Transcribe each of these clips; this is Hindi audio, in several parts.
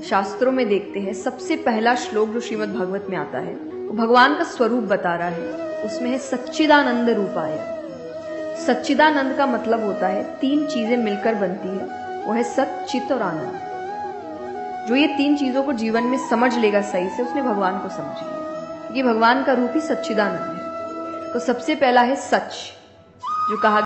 शास्त्रों में देखते हैं सबसे पहला श्लोक जो श्रीमद् भागवत में आता है वो भगवान का स्वरूप बता रहा है। उसमें है सच्चिदानंद रूपाय। सच्चिदानंद का मतलब होता है तीन चीजें मिलकर बनती है, वो है सत, चित और आनंद। जो ये तीन चीजों को जीवन में समझ लेगा सही से, उसने भगवान को समझ लिया। ये भगवान का रूप ही सच्चिदानंद है। तो सबसे पहला है सच, जो कहा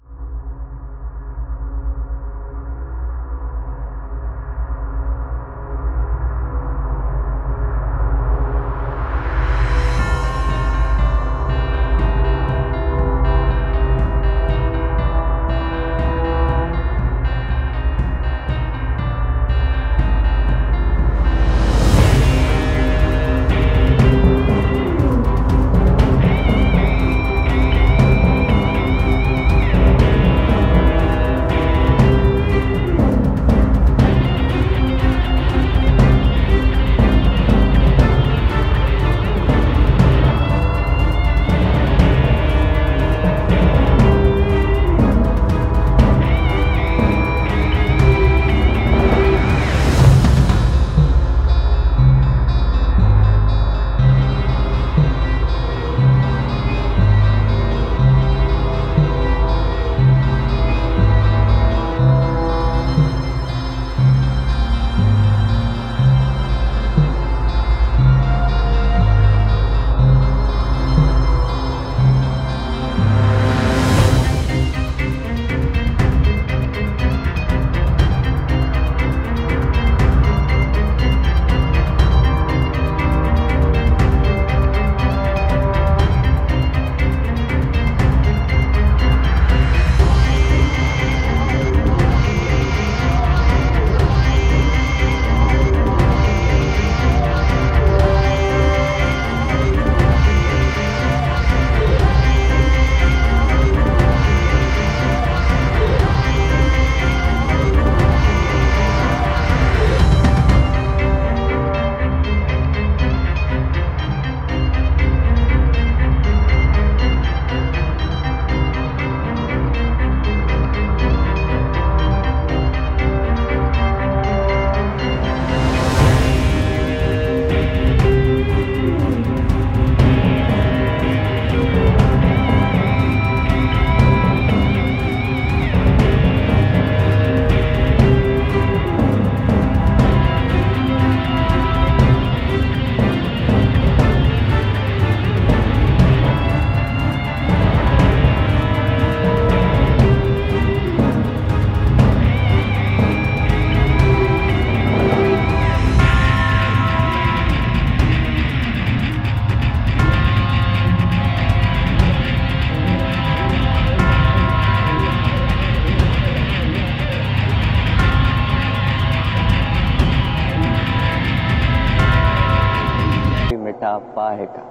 मिटा पाएगा।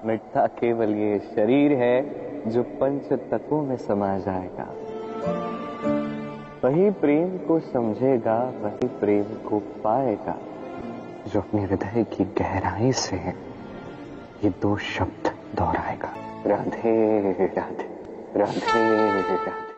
मिटता केवल ये शरीर है जो पंच तत्वों में समा जाएगा। वही प्रेम को समझेगा, वही प्रेम को पाएगा जो अपने हृदय की गहराई से ये दो शब्द दोहराएगा, राधे राधे राधे राधे।